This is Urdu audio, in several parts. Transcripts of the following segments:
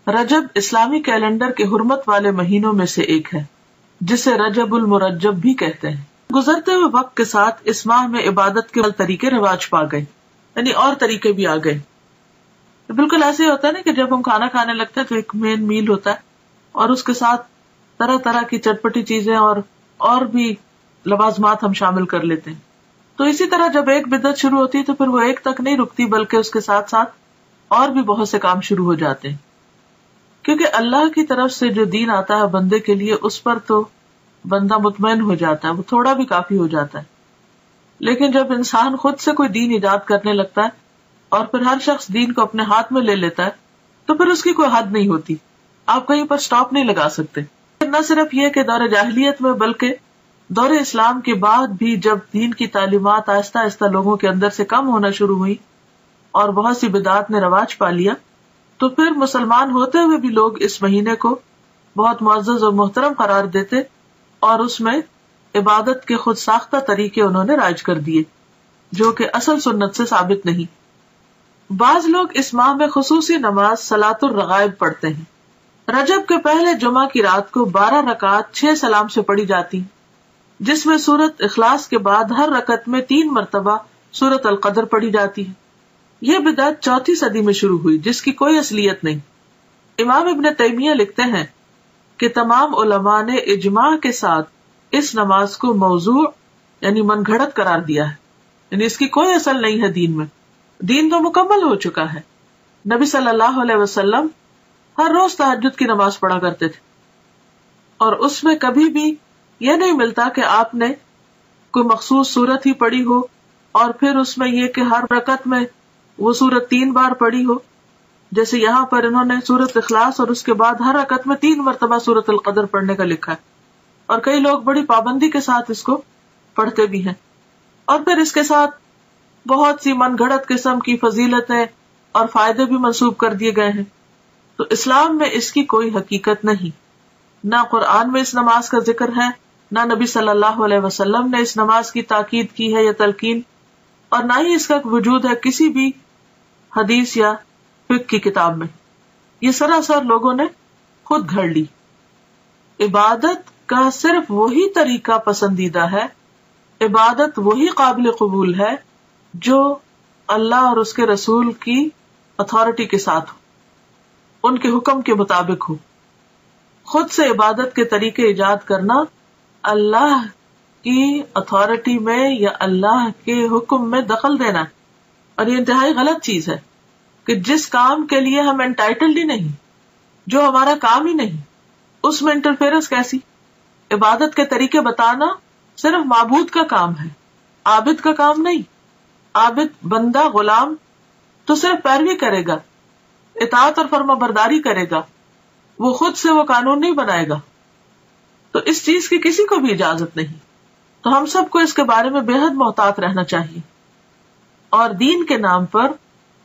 رجب اسلامی کیلنڈر کے حرمت والے مہینوں میں سے ایک ہے، جسے رجب المرجب بھی کہتے ہیں۔ گزرتے ہوئے وقت کے ساتھ اس ماہ میں عبادت کے طریقے رواج پا گئے، یعنی اور طریقے بھی آ گئے۔ بالکل ایسے ہی ہوتا ہے نا کہ جب ہم کھانا کھانے لگتے ہیں تو ایک مین میل ہوتا ہے اور اس کے ساتھ طرح طرح کی چٹپٹی چیزیں اور بھی لوازمات ہم شامل کر لیتے ہیں۔ تو اسی طرح جب ایک بدعت شروع ہوتی ہے تو پھر وہ ایک تک نہیں رکتی، بلکہ اس کے ساتھ ساتھ اور بھی بہت سے کام شروع ہو جاتے ہیں، کیونکہ اللہ کی طرف سے جو دین آتا ہے بندے کے لیے اس پر تو بندہ مطمئن ہو جاتا ہے، وہ تھوڑا بھی کافی ہو جاتا ہے۔ لیکن جب انسان خود سے کوئی دین ایجاد کرنے لگتا ہے اور پھر ہر شخص دین کو اپنے ہاتھ میں لے لیتا ہے تو پھر اس کی کوئی حد نہیں ہوتی، آپ کہیں پر سٹاپ نہیں لگا سکتے۔ نہ صرف یہ کہ دور جاہلیت میں بلکہ دور اسلام کے بعد بھی جب دین کی تعلیمات آہستہ آہستہ لوگوں کے اندر سے کم ہونا شروع ہوئی اور بہت سی بدعات نے رواج پا لیا، تو پھر مسلمان ہوتے ہوئے بھی لوگ اس مہینے کو بہت معزز اور محترم قرار دیتے اور اس میں عبادت کے خود ساختہ طریقے انہوں نے رائج کر دیے جو کہ اصل سنت سے ثابت نہیں۔ بعض لوگ اس ماہ میں خصوصی نماز صلاۃ الرغائب پڑھتے ہیں۔ رجب کے پہلے جمعہ کی رات کو 12 رکعات 6 سلام سے پڑھی جاتی، جس میں سورت اخلاص کے بعد ہر رکعت میں 3 مرتبہ سورت القدر پڑھی جاتی ہے۔ یہ بدعت 4 صدی میں شروع ہوئی جس کی کوئی اصلیت نہیں۔ امام ابن تیمیہ لکھتے ہیں کہ تمام علماء نے اجماع کے ساتھ اس نماز کو موضوع یعنی من گھڑت قرار دیا ہے، یعنی اس کی کوئی اصل نہیں ہے دین میں، دین تو مکمل ہو چکا ہے۔ نبی صلی اللہ علیہ وسلم ہر روز تہجد کی نماز پڑھا کرتے تھے اور اس میں کبھی بھی یہ نہیں ملتا کہ آپ نے کوئی مخصوص سورت ہی پڑھی ہو اور پھر اس میں یہ کہ ہر رکعت میں وہ سورت 3 بار پڑھی ہو، جیسے یہاں پر انہوں نے سورت اخلاص اور اس کے بعد ہر رکعت میں 3 مرتبہ سورت القدر پڑھنے کا لکھا ہے، اور کئی لوگ بڑی پابندی کے ساتھ اس کو پڑھتے بھی ہیں، اور پھر اس کے ساتھ بہت سی من گھڑت قسم کی فضیلتیں اور فائدے بھی منسوب کر دیے گئے ہیں۔ تو اسلام میں اس کی کوئی حقیقت نہیں، نہ قرآن میں اس نماز کا ذکر ہے، نہ نبی صلی اللہ علیہ وسلم نے اس نماز کی تاکید کی ہے یا تلقین، اور نہ ہی اس کا وجود ہے کسی بھی حدیث یا فقہ کی کتاب میں۔ یہ سراسر لوگوں نے خود گھڑ لی۔ عبادت کا صرف وہی طریقہ پسندیدہ ہے، عبادت وہی قابل قبول ہے جو اللہ اور اس کے رسول کی اتھارٹی کے ساتھ ہو، ان کے حکم کے مطابق ہو۔ خود سے عبادت کے طریقے ایجاد کرنا اللہ کی اتھارٹی میں یا اللہ کے حکم میں دخل دینا، اور یہ انتہائی غلط چیز ہے کہ جس کام کے لیے ہم انٹائٹلڈ ہی نہیں، جو ہمارا کام ہی نہیں، اس میں انٹرفیئرنس کیسی؟ عبادت کے طریقے بتانا صرف معبود کا کام ہے، عابد کا کام نہیں۔ عابد بندہ غلام تو صرف پیروی کرے گا، اطاعت اور فرما برداری کرے گا، وہ خود سے وہ قانون نہیں بنائے گا، تو اس چیز کی کسی کو بھی اجازت نہیں۔ تو ہم سب کو اس کے بارے میں بے حد محتاط رہنا چاہیے، اور دین کے نام پر،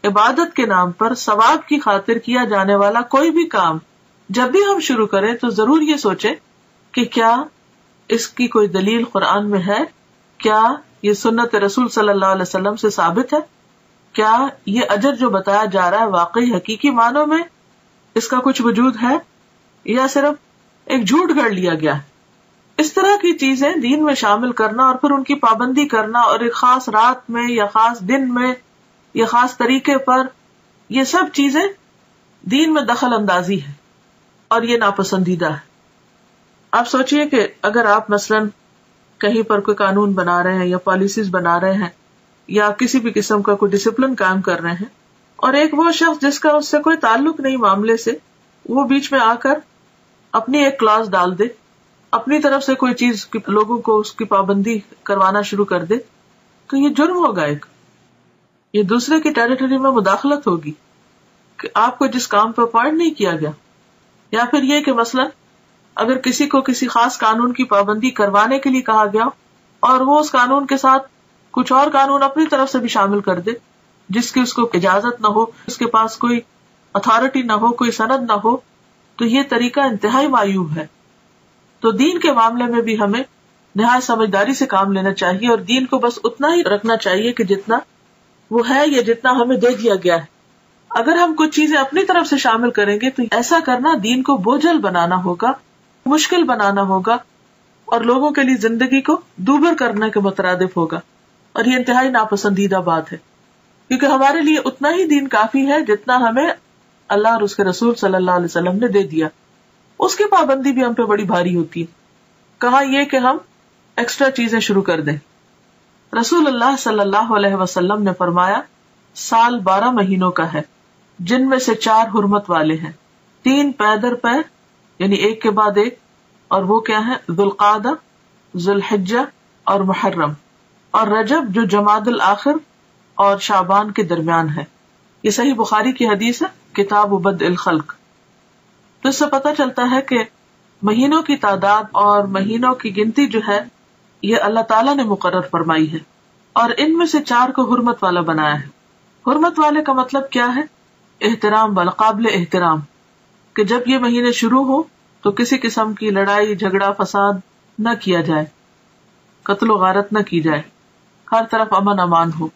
عبادت کے نام پر ثواب کی خاطر کیا جانے والا کوئی بھی کام جب بھی ہم شروع کریں تو ضرور یہ سوچیں کہ کیا اس کی کوئی دلیل قرآن میں ہے، کیا یہ سنت رسول صلی اللہ علیہ وسلم سے ثابت ہے، کیا یہ اجر جو بتایا جا رہا ہے واقعی حقیقی معنوں میں اس کا کچھ وجود ہے یا صرف ایک جھوٹ گھڑ لیا گیا ہے۔ اس طرح کی چیزیں دین میں شامل کرنا اور پھر ان کی پابندی کرنا اور ایک خاص رات میں یا خاص دن میں یا خاص طریقے پر، یہ سب چیزیں دین میں دخل اندازی ہے اور یہ ناپسندیدہ ہے۔ آپ سوچئے کہ اگر آپ مثلاً کہیں پر کوئی قانون بنا رہے ہیں یا پالیسیز بنا رہے ہیں یا کسی بھی قسم کا کوئی ڈسپلن قائم کر رہے ہیں، اور ایک وہ شخص جس کا اس سے کوئی تعلق نہیں معاملے سے، وہ بیچ میں آ کر اپنی ایک کلاس ڈال دے، اپنی طرف سے کوئی چیز لوگوں کو اس کی پابندی کروانا شروع کر دے، تو یہ جرم ہوگا، ایک یہ دوسرے کی ٹیریٹری میں مداخلت ہوگی کہ آپ کو جس کام پر اپوائنٹ نہیں کیا گیا۔ یا پھر یہ کہ مثلاً اگر کسی کو کسی خاص قانون کی پابندی کروانے کے لیے کہا گیا اور وہ اس قانون کے ساتھ کچھ اور قانون اپنی طرف سے بھی شامل کر دے جس کی اس کو اجازت نہ ہو، اس کے پاس کوئی اتھارٹی نہ ہو، کوئی سند نہ ہو، تو یہ طریقہ انتہائی معیوب ہے۔ تو دین کے معاملے میں بھی ہمیں نہایت سمجھداری سے کام لینا چاہیے اور دین کو بس اتنا ہی رکھنا چاہیے کہ جتنا وہ ہے یا جتنا ہمیں دے دیا گیا ہے۔ اگر ہم کچھ چیزیں اپنی طرف سے شامل کریں گے تو ایسا کرنا دین کو بوجھل بنانا ہوگا، مشکل بنانا ہوگا، اور لوگوں کے لیے زندگی کو دوبر کرنے کے مترادف ہوگا، اور یہ انتہائی ناپسندیدہ بات ہے، کیونکہ ہمارے لیے اتنا ہی دین کافی ہے جتنا ہمیں اللہ اور اس کے رسول صلی اللہ علیہ وسلم نے دے دیا. اس کی پابندی بھی ہم پہ بڑی بھاری ہوتی ہے. کہاں یہ کہ ہم ایکسٹرا چیزیں شروع کر دیں. رسول اللہ صلی اللہ علیہ وسلم نے فرمایا سال 12 مہینوں کا ہے، جن میں سے 4 حرمت والے ہیں، 3 پے در پے یعنی ایک کے بعد ایک، اور وہ کیا ہے؟ ذوالقعدہ، ذوالحجہ اور محرم، اور رجب جو جمادی الاخر اور شعبان کے درمیان ہے. یہ صحیح بخاری کی حدیث ہے، کتاب بدء الخلق. تو اس سے پتہ چلتا ہے کہ مہینوں کی تعداد اور مہینوں کی گنتی جو ہے یہ اللہ تعالیٰ نے مقرر فرمائی ہے، اور ان میں سے 4 کو حرمت والا بنایا ہے. حرمت والے کا مطلب کیا ہے؟ احترام والا، قابل احترام، کہ جب یہ مہینے شروع ہو تو کسی قسم کی لڑائی جھگڑا فساد نہ کیا جائے، قتل و غارت نہ کی جائے، ہر طرف امن امان ہو.